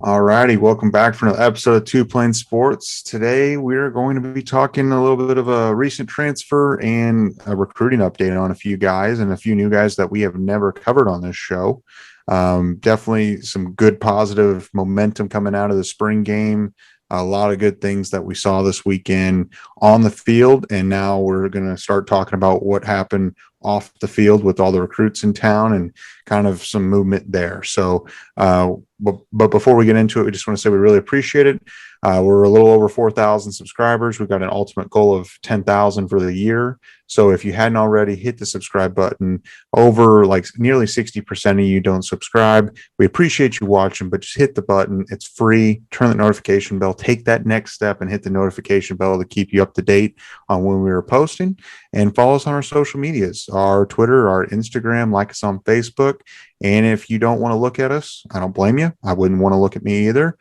All righty, welcome back for another episode of Two Plane Sports. Today we're going to be talking a little bit of a recent transfer and a recruiting update on a few guys and a few new guys that we have never covered on this show. Definitely some good positive momentum coming out of the spring game. A lot of good things that we saw this weekend on the field, and now we're going to start talking about what happened off the field with all the recruits in town and kind of some movement there. So, but before we get into it, we just want to say we really appreciate it. We're a little over 4,000 subscribers. We've got an ultimate goal of 10,000 for the year. So if you hadn't already, hit the subscribe button. Over like nearly 60% of you don't subscribe. We appreciate you watching, but just hit the button. It's free. Turn the notification bell. Take that next step and hit the notification bell to keep you up to date on when we are posting. And follow us on our social medias, our Twitter, our Instagram, like us on Facebook. And if you don't want to look at us, I don't blame you. I wouldn't want to look at me either.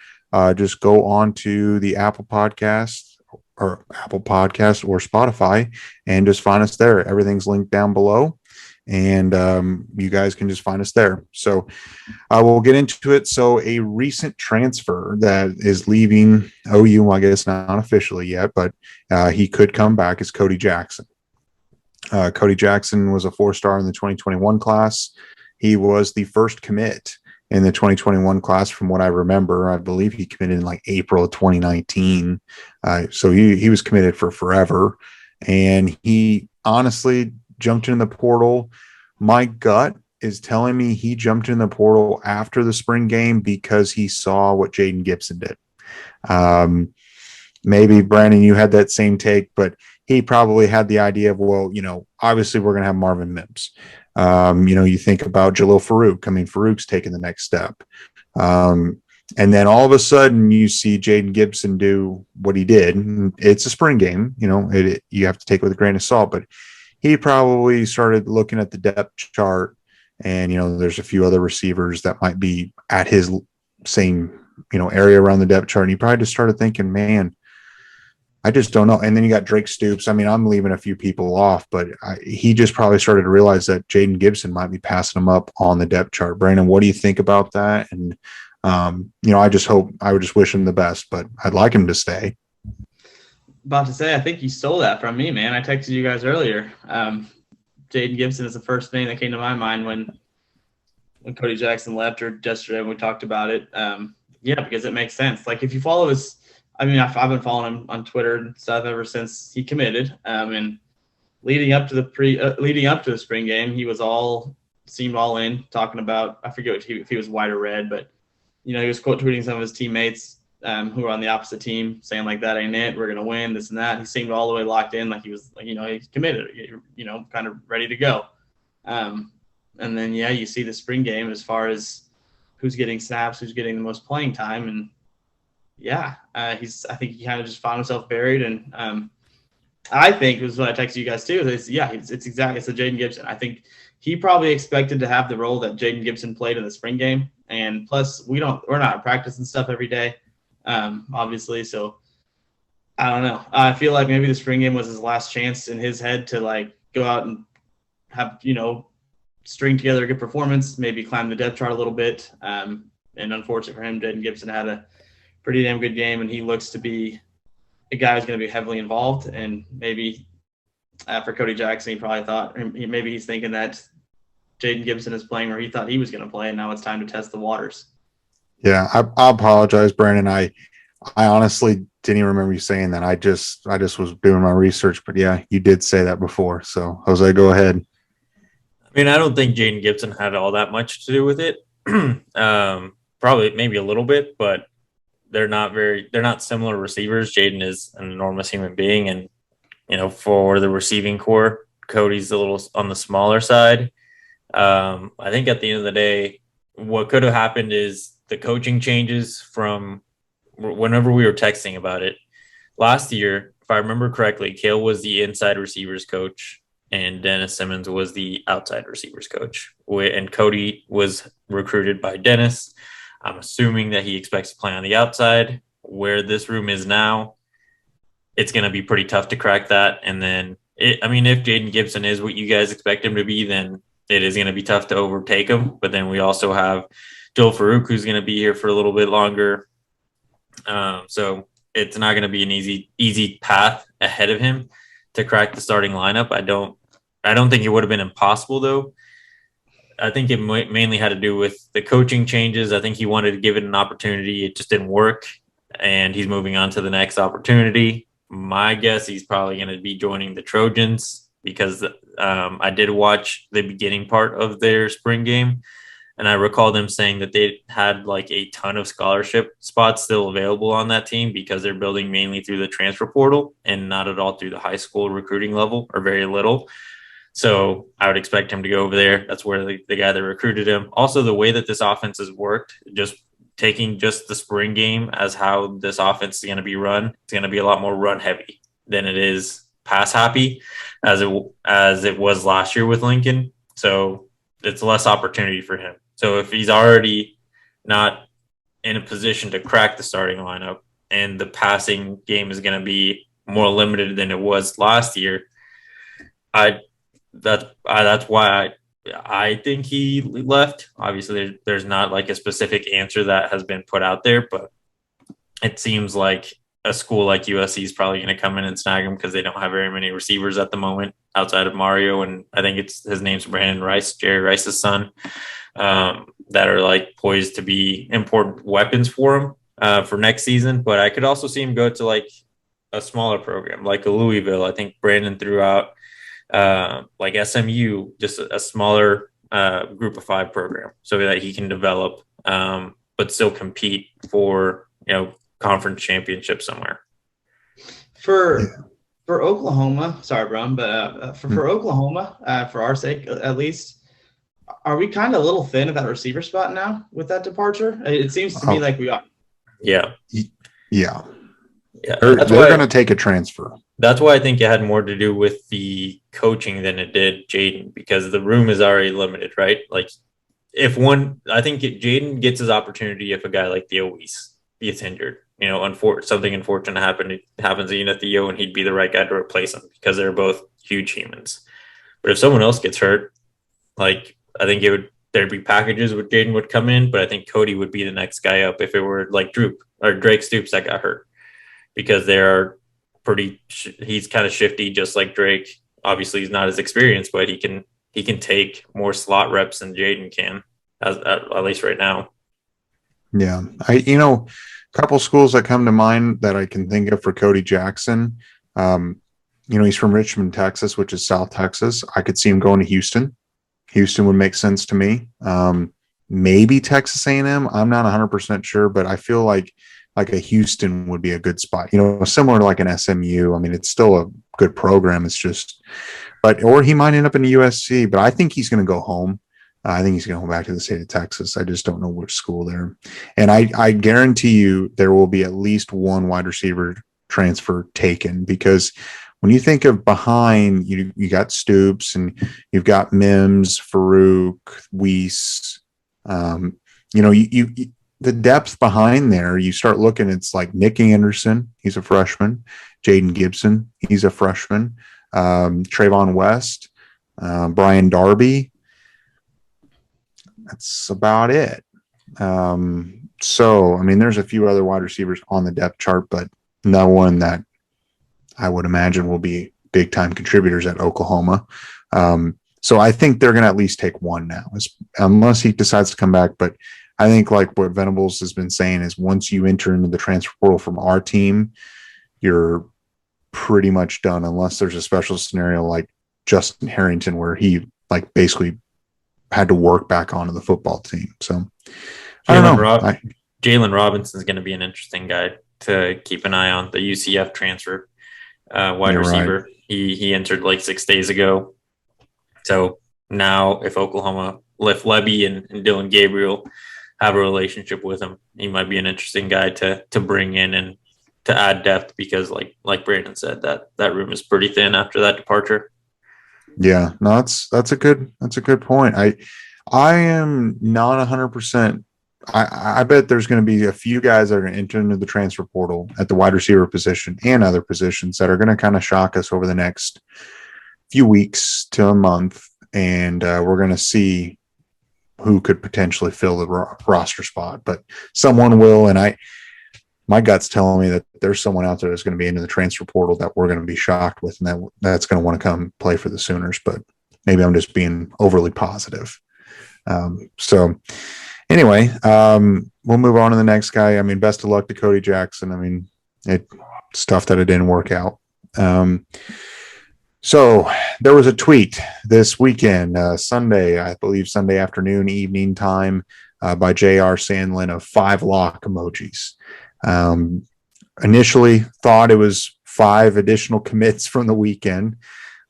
Just go on to the Apple Podcast or Spotify and just find us there. Everything's linked down below, and you guys can just find us there. So we'll get into it. So a recent transfer that is leaving OU, I guess not officially yet, but he could come back, is Cody Jackson. Cody Jackson was a 4-star in the 2021 class. He was the first commit in the 2021 class, from what I remember. I believe he committed in like April of 2019. So he was committed for forever. And he honestly jumped in the portal. My gut is telling me he jumped in the portal after the spring game because he saw what Jaden Gibson did. Maybe, Brandon, you had that same take, but he probably had the idea of, well, obviously we're going to have Marvin Mims. You think about Jalil Farouk. I mean, Farouk's taking the next step. And then all of a sudden you see Jaden Gibson do what he did. It's a spring game, you have to take it with a grain of salt, but he probably started looking at the depth chart, and, there's a few other receivers that might be at his same, area around the depth chart. And he probably just started thinking, man, I just don't know. And then you got Drake Stoops. I mean, I'm leaving a few people off, but he just probably started to realize that Jaden Gibson might be passing him up on the depth chart. Brandon, what do you think about that? And, I would just wish him the best, but I'd like him to stay. About to say, I think you stole that from me, man. I texted you guys earlier. Jaden Gibson is the first name that came to my mind when Cody Jackson left, or yesterday when we talked about it. Because it makes sense. Like, if you follow his, I've been following him on Twitter and stuff ever since he committed. And leading up to the spring game, he seemed all in, talking about, I forget if he was white or red, but he was quote tweeting some of his teammates who were on the opposite team, saying like, that ain't it, we're gonna win, this and that. He seemed all the way locked in, like he was, he's committed, kind of ready to go. And then you see the spring game as far as who's getting snaps, who's getting the most playing time, and I think he kind of just found himself buried. And I think it was what I texted you guys too. It's the Jaden Gibson. I think he probably expected to have the role that Jaden Gibson played in the spring game. And plus we're not practicing stuff every day, obviously. So I don't know. I feel like maybe the spring game was his last chance in his head to like go out and have, string together a good performance, maybe climb the depth chart a little bit. And unfortunate for him, Jaden Gibson had a pretty damn good game, and he looks to be a guy who's going to be heavily involved. And maybe for Cody Jackson, he probably thought, maybe he's thinking that Jaden Gibson is playing where he thought he was going to play, and now it's time to test the waters. Yeah, I apologize, Brandon. I honestly didn't even remember you saying that. I just was doing my research, but yeah, you did say that before. So Jose, go ahead. I don't think Jaden Gibson had all that much to do with it. Probably maybe a little bit, but they're not similar receivers. Jaden is an enormous human being, and for the receiving core, Cody's a little on the smaller side. I think at the end of the day, what could have happened is the coaching changes from whenever we were texting about it last year. If I remember correctly, Kale was the inside receivers coach and Dennis Simmons was the outside receivers coach. And Cody was recruited by Dennis. I'm assuming that he expects to play on the outside. Where this room is now, it's going to be pretty tough to crack that. And then, if Jaden Gibson is what you guys expect him to be, then it is going to be tough to overtake him. But then we also have Joel Farouk, who's going to be here for a little bit longer. So it's not going to be an easy path ahead of him to crack the starting lineup. I don't think it would have been impossible, though. I think it mainly had to do with the coaching changes. I think he wanted to give it an opportunity. It just didn't work, and he's moving on to the next opportunity. My guess, he's probably going to be joining the Trojans because I did watch the beginning part of their spring game, and I recall them saying that they had like a ton of scholarship spots still available on that team because they're building mainly through the transfer portal and not at all through the high school recruiting level, or very little. So I would expect him to go over there. That's where the guy that recruited him. Also, the way that this offense has worked, just taking just the spring game as how this offense is going to be run, it's going to be a lot more run heavy than it is pass happy as it was last year with Lincoln. So it's less opportunity for him. So if he's already not in a position to crack the starting lineup and the passing game is going to be more limited than it was last year, that's why I think he left. Obviously, there's not like a specific answer that has been put out there, but it seems like a school like USC is probably going to come in and snag him because they don't have very many receivers at the moment outside of Mario, and I think his name's Brandon Rice, Jerry Rice's son, that are like poised to be important weapons for him for next season. But I could also see him go to like a smaller program like a Louisville. I think Brandon threw out like SMU, just a smaller group of 5 program so that he can develop, but still compete for, conference championship somewhere. For Oklahoma, sorry, Bron, but for Oklahoma, for our sake at least, are we kind of a little thin at that receiver spot now with that departure? It seems to me like we are. Yeah. Yeah. They're going to take a transfer. That's why I think it had more to do with the coaching than it did Jaden, because the room is already limited, right? Like I think Jaden gets his opportunity if a guy like Theo Weiss gets injured. Something unfortunate happens at Theo, and he'd be the right guy to replace him because they're both huge humans. But if someone else gets hurt, like I think there'd be packages where Jaden would come in, but I think Cody would be the next guy up if it were like Drake Stoops that got hurt, because he's kind of shifty, just like Drake. Obviously, he's not as experienced, but he can take more slot reps than Jaden can, at least right now. Yeah, a couple schools that come to mind that I can think of for Cody Jackson. He's from Richmond, Texas, which is South Texas. I could see him going to Houston. Houston would make sense to me. Maybe Texas A&M. I'm not 100% sure, but I feel like a Houston would be a good spot, similar to like an SMU. I mean, it's still a good program. It's just, or he might end up in the USC, but I think he's going to go home. I think he's going to go back to the state of Texas. I just don't know which school there. And I guarantee you there will be at least one wide receiver transfer taken, because when you think of behind, you got Stoops and you've got Mims, Farouk, Weiss, the depth behind there, you start looking, it's like Nick Anderson, he's a freshman. Jaden Gibson, he's a freshman. Trayvon West, Brian Darby. That's about it. There's a few other wide receivers on the depth chart, but no one that I would imagine will be big time contributors at Oklahoma. So I think they're going to at least take one now, unless he decides to come back. But I think like what Venables has been saying is once you enter into the transfer portal from our team, you're pretty much done, unless there's a special scenario like Justin Harrington where he like basically had to work back onto the football team. So I don't know. Jalen Robinson is going to be an interesting guy to keep an eye on, the UCF transfer wide receiver. Right. He entered like 6 days ago. So now if Oklahoma lift Lebby and Dylan Gabriel have a relationship with him, he might be an interesting guy to bring in and to add depth, because like Brandon said, that room is pretty thin after that departure. Yeah, no, that's a good point. I am not 100%. I bet there's going to be a few guys that are going to enter into the transfer portal at the wide receiver position and other positions that are going to kind of shock us over the next few weeks to a month, and we're going to see who could potentially fill the roster spot, but someone will. And my gut's telling me that there's someone out there that's going to be into the transfer portal that we're going to be shocked with, and that's going to want to come play for the Sooners. But maybe I'm just being overly positive. So anyway, we'll move on to the next guy. I mean, best of luck to Cody Jackson. I mean, stuff that it didn't work out. So there was a tweet this weekend, Sunday, I believe Sunday afternoon, evening time, by J.R. Sandlin of 5 lock emojis. Initially thought it was 5 additional commits from the weekend.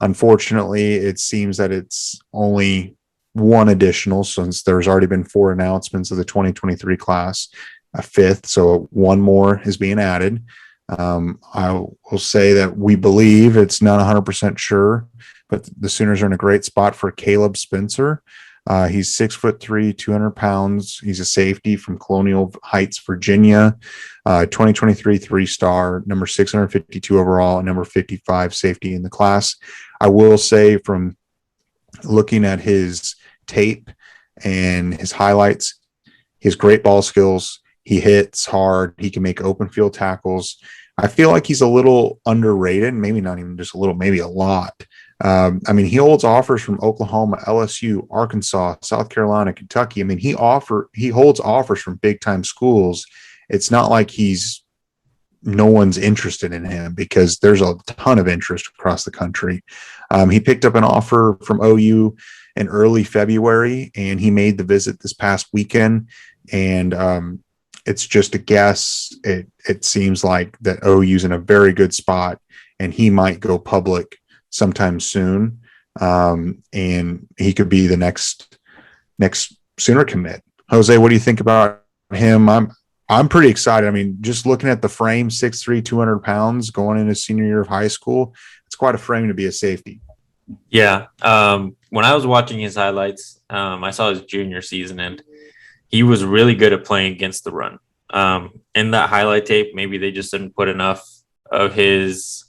Unfortunately, it seems that it's only 1 additional, since there's already been 4 announcements of the 2023 class, a 5th. So 1 more is being added. I will say that we believe, it's not 100% sure, but the Sooners are in a great spot for Kaleb Spencer. He's 6'3", 200 pounds. He's a safety from Colonial Heights, Virginia. 2023 3-star, number 652 overall, and number 55 safety in the class. I will say, from looking at his tape and his highlights, he has great ball skills. He hits hard. He can make open field tackles. I feel like he's a little underrated, maybe not even just a little, maybe a lot. I mean, he holds offers from Oklahoma, LSU, Arkansas, South Carolina, Kentucky. I mean, he holds offers from big time schools. It's not like no one's interested in him, because there's a ton of interest across the country. He picked up an offer from OU in early February, and he made the visit this past weekend. And it's just a guess. It seems like that OU's in a very good spot, and he might go public sometime soon. And he could be the next Sooner commit. Jose, what do you think about him? I'm pretty excited. I mean, just looking at the frame, 6'3", 200 pounds, going into senior year of high school, it's quite a frame to be a safety. Yeah. When I was watching his highlights, I saw his junior season, and he was really good at playing against the run. In that highlight tape, maybe they just didn't put enough of his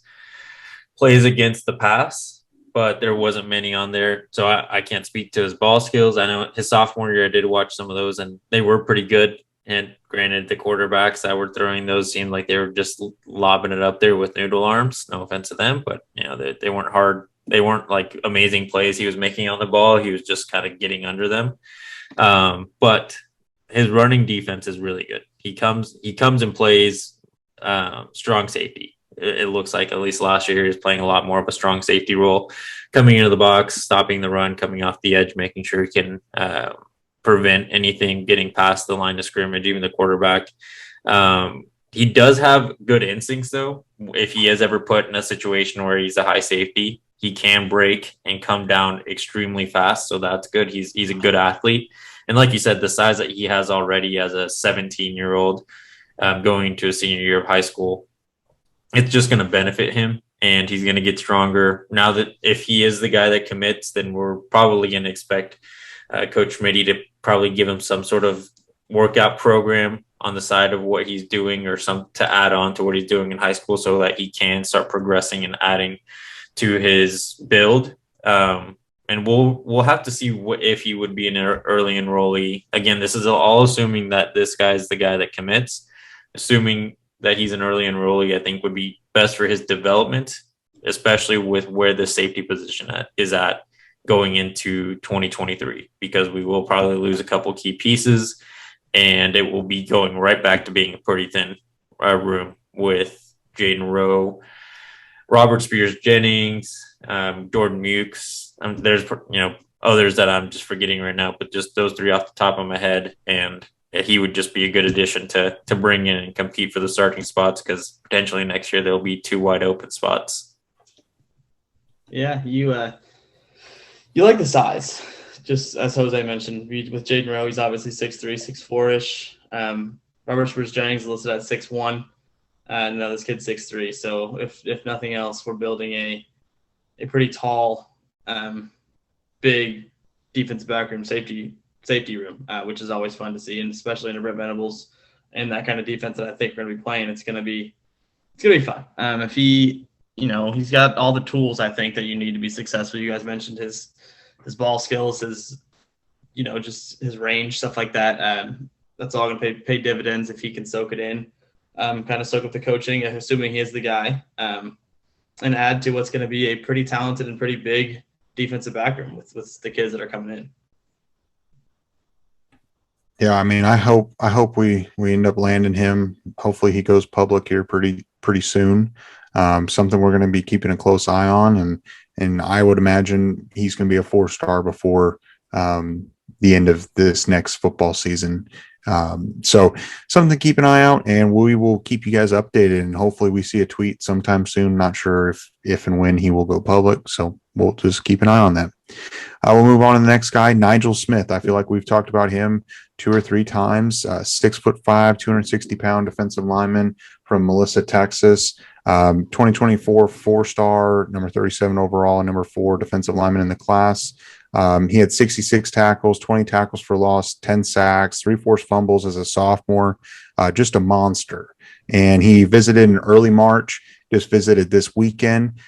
plays against the pass, but there wasn't many on there. So I can't speak to his ball skills. I know his sophomore year, I did watch some of those, and they were pretty good. And granted, the quarterbacks that were throwing those seemed like they were just lobbing it up there with noodle arms. No offense to them, but they weren't hard. They weren't like amazing plays he was making on the ball. He was just kind of getting under them. But his running defense is really good. He comes and plays strong safety. It looks like, at least last year, he was playing a lot more of a strong safety role, coming into the box, stopping the run, coming off the edge, making sure he can prevent anything getting past the line of scrimmage, even the quarterback. He does have good instincts, though. If he has ever put in a situation where he's a high safety, he can break and come down extremely fast. So that's good. He's a good athlete. And like you said, the size that he has already as a 17-year-old going to a senior year of high school, it's just going to benefit him, and he's going to get stronger. Now that if he is the guy that commits, then we're probably going to expect Coach Schmitty to probably give him some sort of workout program on the side of what he's doing, or some to add on to what he's doing in high school, so that he can start progressing and adding to his build. And we'll have to see if he would be an early enrollee. Again, this is all assuming that this guy's the guy that commits. Assuming that he's an early enrollee, I think would be best for his development, especially with where the safety position is at going into 2023, because we will probably lose a couple key pieces, and it will be going right back to being a pretty thin room with Jaden Rowe, Robert Spears-Jennings, Jordan Mukes. There's others that I'm just forgetting right now, but just those 3 off the top of my head. And he would just be a good addition to bring in and compete for the starting spots, because potentially next year there'll be 2 wide open spots. Yeah, you like the size. Just as Jose mentioned, with Jaden Rowe, he's obviously 6'3", 6'4"-ish. Robert Spears-Jennings is listed at 6'1", and now this kid's 6'3". So if nothing else, we're building a pretty tall, big defensive backroom safety room, which is always fun to see, and especially in Brent Venables and that kind of defense that I think we're going to be playing, it's going to be fun. If he's got all the tools, I think, that you need to be successful. You guys mentioned his ball skills, his just his range, stuff like that. That's all going to pay dividends if he can soak it in, kind of soak up the coaching, assuming he is the guy, and add to what's going to be a pretty talented and pretty big defensive backroom with the kids that are coming in. Yeah, I mean, I hope we end up landing him. Hopefully, he goes public here pretty soon. Something we're going to be keeping a close eye on, and I would imagine he's going to be a 4-star before the end of this next football season. So something to keep an eye out, and we will keep you guys updated, and hopefully we see a tweet sometime soon. Not sure if and when he will go public, so we'll just keep an eye on that. We'll move on to the next guy, Nigel Smith. I feel like we've talked about him 2 or 3 times. 6'5", 260-pound defensive lineman from Melissa, Texas. 2024 4-star, number 37 overall, and number 4 defensive lineman in the class. He had 66 tackles, 20 tackles for loss, 10 sacks, 3 forced fumbles as a sophomore, just a monster. And he visited in early March, just visited this weekend.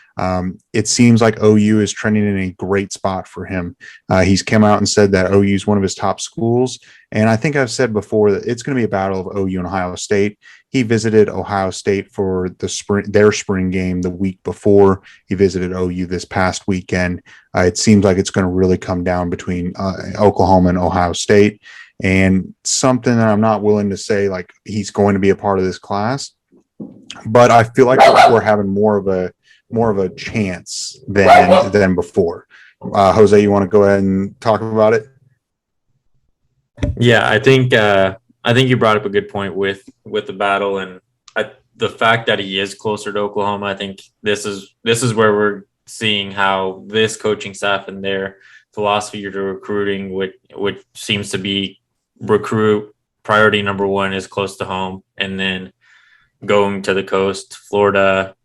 It seems like OU is trending in a great spot for him. He's come out and said that OU is one of his top schools. And I think I've said before that it's going to be a battle of OU and Ohio State. He visited Ohio State for their spring game the week before. He visited OU this past weekend. It seems like it's going to really come down between Oklahoma and Ohio State. And something that I'm not willing to say, like, he's going to be a part of this class, but I feel like we're having more of a chance than before. Jose, you want to go ahead and talk about it? Yeah, I think you brought up a good point with the battle, and the fact that he is closer to Oklahoma. I think this is where we're seeing how this coaching staff and their philosophy to recruiting, which seems to be recruit priority number 1 is close to home, and then going to the coast, Florida,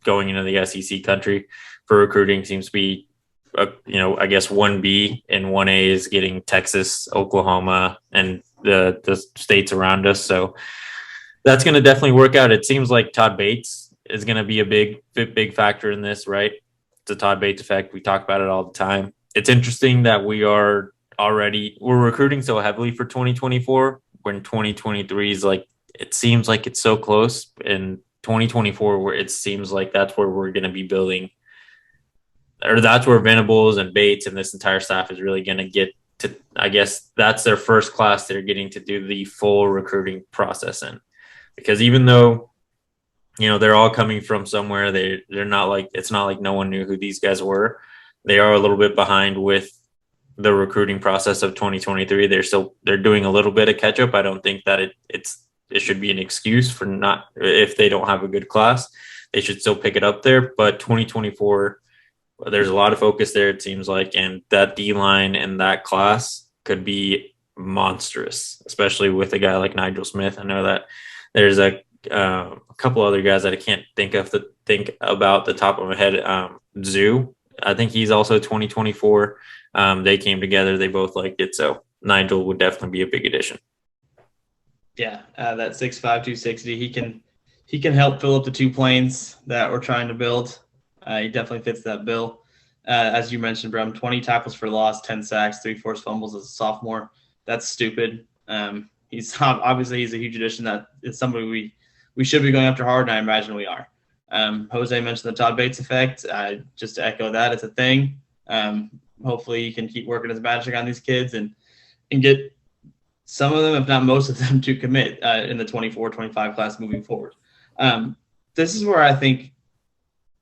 going into the SEC country for recruiting seems to be, I guess 1B and 1A is getting Texas, Oklahoma, and the states around us. So that's going to definitely work out. It seems like Todd Bates is going to be a big factor in this, right? It's a Todd Bates effect. We talk about it all the time. It's interesting that we're recruiting so heavily for 2024 when 2023 is like, it seems like it's so close, in 2024 where it seems like that's where we're going to be building, or that's where Venables and Bates and this entire staff is really going to get to. I guess that's their first class they're getting to do the full recruiting process in, because even though they're all coming from somewhere, they're not like, it's not like no one knew who these guys were. They are a little bit behind with the recruiting process of 2023. They're doing a little bit of catch up. I don't think that it should be an excuse for not, if they don't have a good class, they should still pick it up there. But 2024, there's a lot of focus there, it seems like, and that D-line and that class could be monstrous, especially with a guy like Nigel Smith. I know that there's a couple other guys that I can't think about the top of my head. Zoo, I think he's also 2024. They came together, they both liked it, so Nigel would definitely be a big addition. Yeah, that 6'5", 260, he can help fill up the 2 planes that we're trying to build. He definitely fits that bill. As you mentioned, Brum, 20 tackles for loss, 10 sacks, 3 forced fumbles as a sophomore. That's stupid. He's obviously a huge addition. That is somebody we should be going after hard, and I imagine we are. Jose mentioned the Todd Bates effect. Just to echo that, it's a thing. Hopefully he can keep working his magic on these kids and get some of them, if not most of them, to commit in the 24-25 class moving forward. This is where I think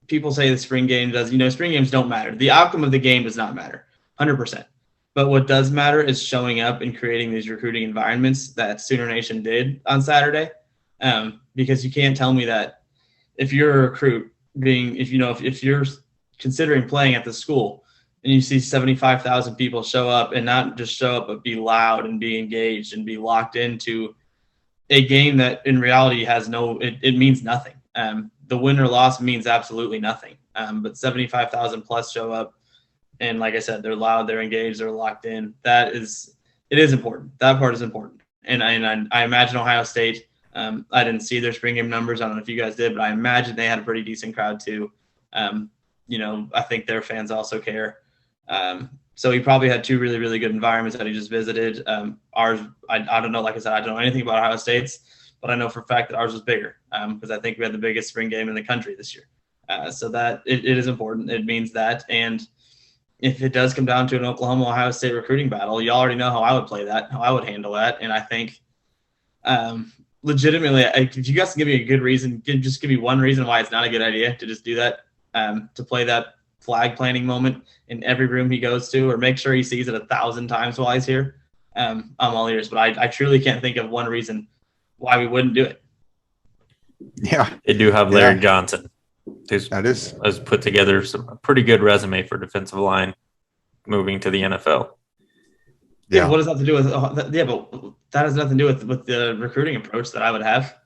people say the spring game does. Spring games don't matter. The outcome of the game does not matter, 100%. But what does matter is showing up and creating these recruiting environments that Sooner Nation did on Saturday. Because you can't tell me that if you're a recruit, if you're considering playing at the school and you see 75,000 people show up, and not just show up, but be loud and be engaged and be locked into a game that in reality has it means nothing. The win or loss means absolutely nothing. But 75,000 plus show up, and like I said, they're loud, they're engaged, they're locked in. It is important. That part is important. And I imagine Ohio State, I didn't see their spring game numbers. I don't know if you guys did, but I imagine they had a pretty decent crowd too. I think their fans also care. So he probably had two really, really good environments that he just visited. Ours, I don't know. Like I said, I don't know anything about Ohio State's, but I know for a fact that ours was bigger because I think we had the biggest spring game in the country this year. So that it is important. It means that. And if it does come down to an Oklahoma-Ohio State recruiting battle, you already know how I would play that, how I would handle that. And I think legitimately, if you guys can give me a good reason, just give me one reason why it's not a good idea to just do that, to play that flag planting moment in every room he goes to, or make sure he sees it 1,000 times while he's here. I'm all ears, but I truly can't think of one reason why we wouldn't do it. Yeah. They do have Larry Johnson, who's has put together a pretty good resume for defensive line moving to the NFL. Yeah, what does that have to do with? Yeah, but that has nothing to do with the recruiting approach that I would have.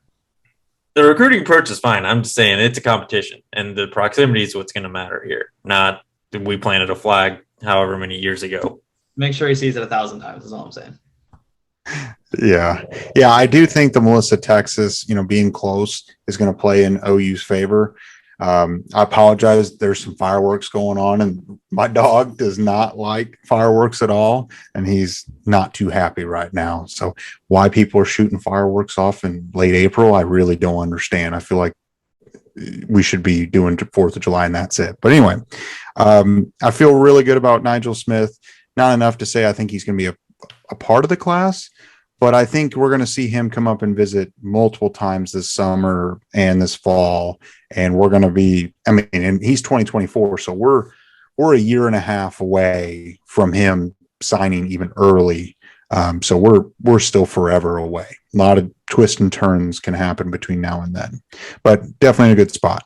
The recruiting approach is fine. I'm just saying it's a competition, and the proximity is what's going to matter here. Not we planted a flag however many years ago. Make sure he sees it 1,000 times. Is all I'm saying. Yeah. I do think the Melissa, Texas, being close is going to play in OU's favor. I apologize. There's some fireworks going on, and my dog does not like fireworks at all, and he's not too happy right now. So why people are shooting fireworks off in late April, I really don't understand. I feel like we should be doing 4th of July and that's it. But anyway, I feel really good about Nigel Smith. Not enough to say I think he's going to be a part of the class, but I think we're going to see him come up and visit multiple times this summer and this fall. And we're going to be, and he's 2024. So we're a year and a half away from him signing even early. So we're still forever away. A lot of twists and turns can happen between now and then, but definitely a good spot.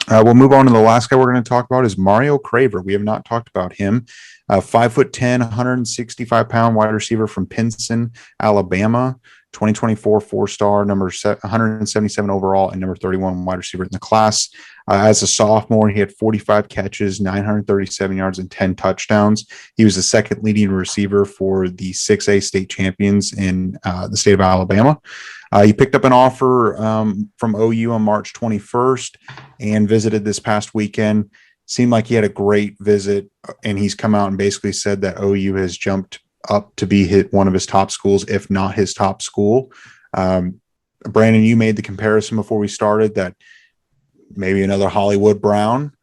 We'll move on to the last guy we're going to talk about is Mario Craver. We have not talked about him. 5'10", 165-pound wide receiver from Pinson, Alabama. 2024 4-star, number 177 overall, and number 31 wide receiver in the class. As a sophomore, he had 45 catches, 937 yards, and 10 touchdowns. He was the second leading receiver for the 6A state champions in the state of Alabama. He picked up an offer from OU on March 21st and visited this past weekend. Seemed like he had a great visit, and he's come out and basically said that OU has jumped up to be one of his top schools, if not his top school. Brandon, you made the comparison before we started that maybe another Hollywood Brown,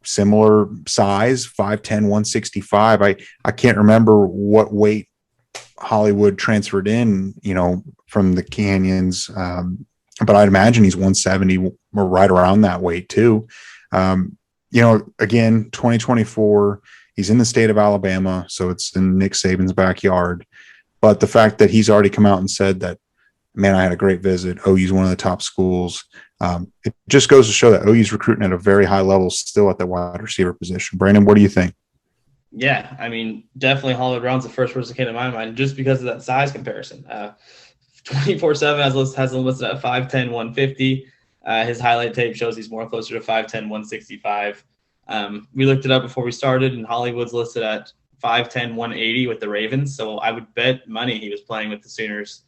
similar size, 5'10", 165. I can't remember what weight Hollywood transferred in, from the Canyons. But I'd imagine he's 170 or right around that weight too. Again, 2024, he's in the state of Alabama, so it's in Nick Saban's backyard. But the fact that he's already come out and said that, man, I had a great visit. OU's one of the top schools. It just goes to show that OU's recruiting at a very high level still at the wide receiver position. Brandon, what do you think? Yeah, definitely Hollywood Brown's the first person that came to my mind just because of that size comparison. 24/7 has him listed at 5'10", 150. His highlight tape shows he's more closer to 5'10", 165. We looked it up before we started, and Hollywood's listed at 5'10", 180 with the Ravens. So I would bet money he was playing with the Sooners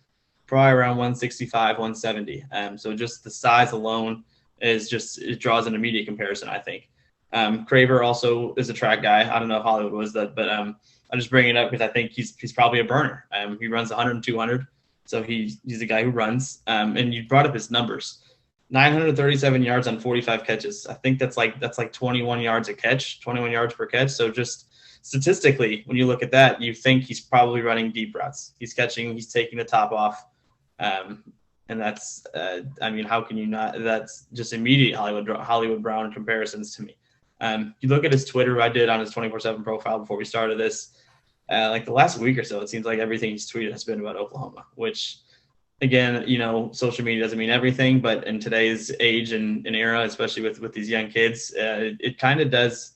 probably around 165, 170. So just the size alone it draws an immediate comparison, I think. Craver also is a track guy. I don't know if Hollywood was that, but I'm just bringing it up because I think he's probably a burner. He runs 100 and 200, so he's a guy who runs. And you brought up his numbers. 937 yards on 45 catches. I think that's like 21 yards a catch, 21 yards per catch. So just statistically, when you look at that, you think he's probably running deep routes. He's taking the top off. And that's, how can you not? That's just immediate Hollywood Brown comparisons to me. You look at his Twitter, I did on his 24/7 profile before we started this. Like the last week or so, it seems like everything he's tweeted has been about Oklahoma, which, again, social media doesn't mean everything, but in today's age and era, especially with these young kids, it kind of does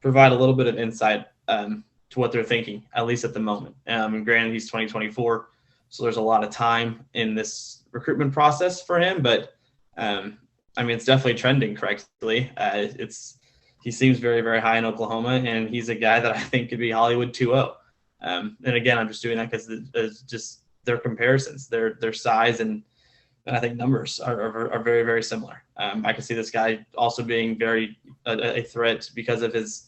provide a little bit of insight to what they're thinking, at least at the moment. And granted, he's 2024, so there's a lot of time in this recruitment process for him, but it's definitely trending correctly. He seems very, very high in Oklahoma, and he's a guy that I think could be Hollywood 2.0. And again, I'm just doing that because it's just their comparisons, their size, and I think numbers are very, very similar. I can see this guy also being very a threat because of his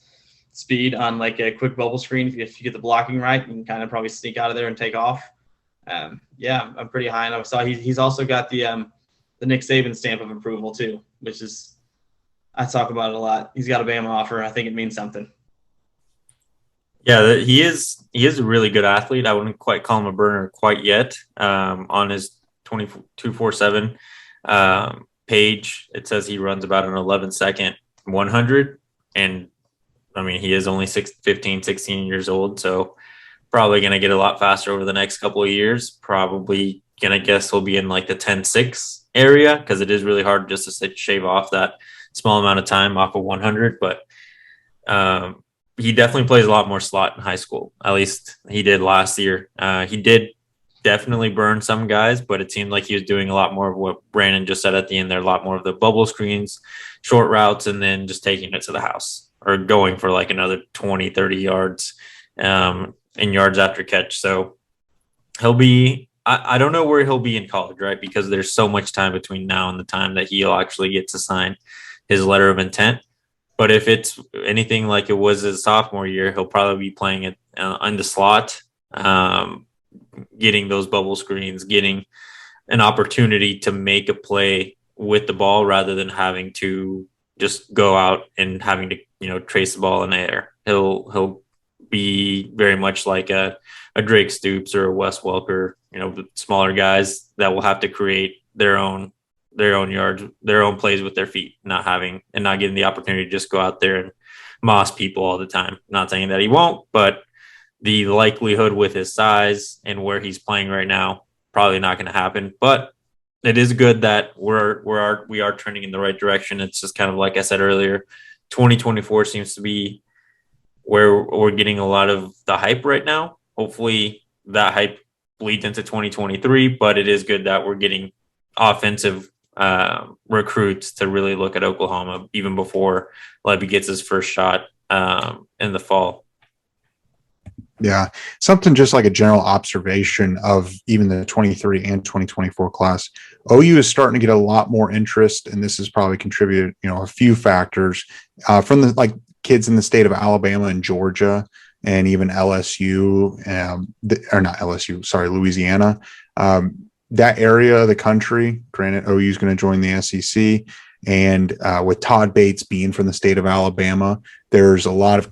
speed on like a quick bubble screen. If you get the blocking right, you can kind of probably sneak out of there and take off. Yeah, I'm pretty high. And I saw he's also got the Nick Saban stamp of approval too, which is, I talk about it a lot. He's got a Bama offer. I think it means something. Yeah, he is a really good athlete. I wouldn't quite call him a burner quite yet. On his 247 page, it says he runs about an 11-second 100. And, I mean, he is only 16 years old, so probably going to get a lot faster over the next couple of years. Probably going to guess he'll be in like the 10.6 area because it is really hard just to shave off that small amount of time off of 100. But he definitely plays a lot more slot in high school. At least he did last year. He did definitely burn some guys, but it seemed like he was doing a lot more of what Brandon just said at the end there, a lot more of the bubble screens, short routes, and then just taking it to the house or going for like another 20, 30 yards in yards after catch. So he'll be – I don't know where he'll be in college, right, because there's so much time between now and the time that he'll actually get to sign his letter of intent. But if it's anything like it was his sophomore year, he'll probably be playing it on the slot, getting those bubble screens, getting an opportunity to make a play with the ball rather than having to just go out and having to, trace the ball in the air. He'll be very much like a Drake Stoops or a Wes Welker, smaller guys that will have to create their own yards, their own plays with their feet, not getting the opportunity to just go out there and moss people all the time. Not saying that he won't, but the likelihood with his size and where he's playing right now, probably not going to happen. But it is good that we are trending in the right direction. It's just kind of like I said earlier, 2024 seems to be where we're getting a lot of the hype right now. Hopefully that hype bleeds into 2023, but it is good that we're getting offensive recruits to really look at Oklahoma even before Levy gets his first shot in the fall. Yeah, something just like a general observation of even the 23 and 2024 class. OU is starting to get a lot more interest, and this has probably contributed, a few factors from the kids in the state of Alabama and Georgia, and even LSU, or not LSU, sorry, Louisiana. That area of the country, granted, OU is going to join the SEC. And with Todd Bates being from the state of Alabama, there's a lot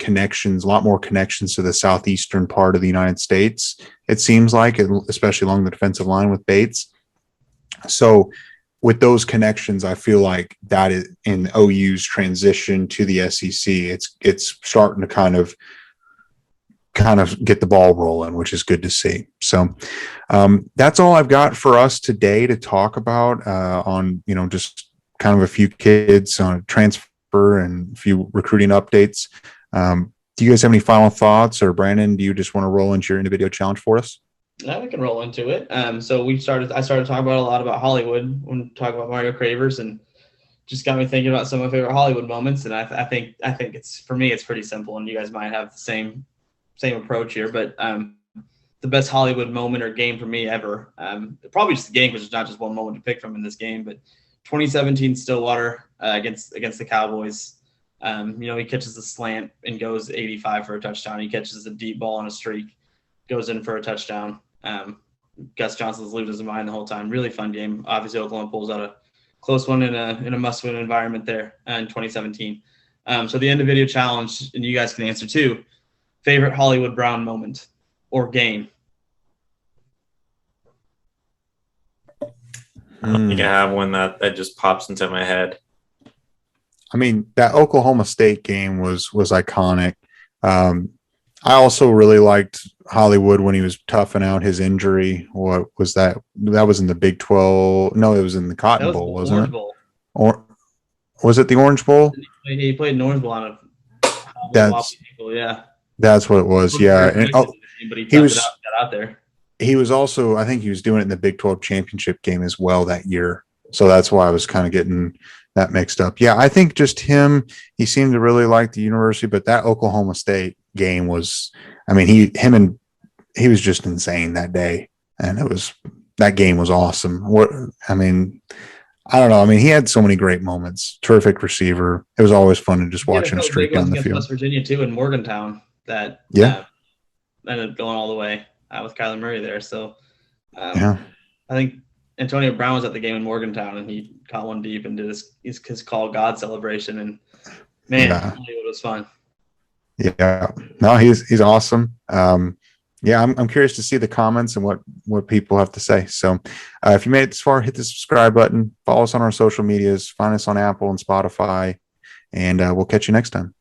more connections to the southeastern part of the United States, it seems like, especially along the defensive line with Bates. So with those connections, I feel like that is in OU's transition to the SEC. It's starting to kind of get the ball rolling, which is good to see. So that's all I've got for us today to talk about on, just kind of a few kids on transfer and a few recruiting updates. Do you guys have any final thoughts, or Brandon, do you just want to roll into your individual challenge for us? No, we can roll into it. So I started talking about a lot about Hollywood when talking about Mario Cravers, and just got me thinking about some of my favorite Hollywood moments. And I think it's, for me, it's pretty simple, and you guys might have the same approach here, but the best Hollywood moment or game for me ever, probably just the game, because there's not just one moment to pick from in this game, but 2017 Stillwater against the Cowboys. He catches the slant and goes 85 for a touchdown. He catches a deep ball on a streak, goes in for a touchdown. Gus Johnson's losing his mind the whole time. Really fun game. Obviously, Oklahoma pulls out a close one in a must-win environment there in 2017. So the end of video challenge, and you guys can answer too. Favorite Hollywood Brown moment or game? I don't think I have one that just pops into my head. I mean, that Oklahoma State game was iconic. I also really liked Hollywood when he was toughing out his injury. What was that? That was in the Big 12. No, it was in the Cotton Bowl, wasn't it? Bowl. Or was it the Orange Bowl? He played an Orange Bowl on That's what it was. Yeah. And, but he was got out there. He was also, I think he was doing it in the Big 12 championship game as well that year. So that's why I was kind of getting that mixed up. Yeah, I think just him, he seemed to really like the university, but that Oklahoma State game was, I mean, he was just insane that day. And that game was awesome. I don't know. I mean, he had so many great moments. Terrific receiver. It was always fun to just He had watch a him couple streak big ones down the against field. West Virginia too in Morgantown that Yeah. ended up going all the way with Kyler Murray there. So Yeah. I think Antonio Brown was at the game in Morgantown and he caught one deep and did his call God celebration. And man, Yeah. it was fun. Yeah. No, he's awesome. Yeah, I'm curious to see the comments and what people have to say. So if you made it this far, hit the subscribe button, follow us on our social medias, find us on Apple and Spotify, and we'll catch you next time.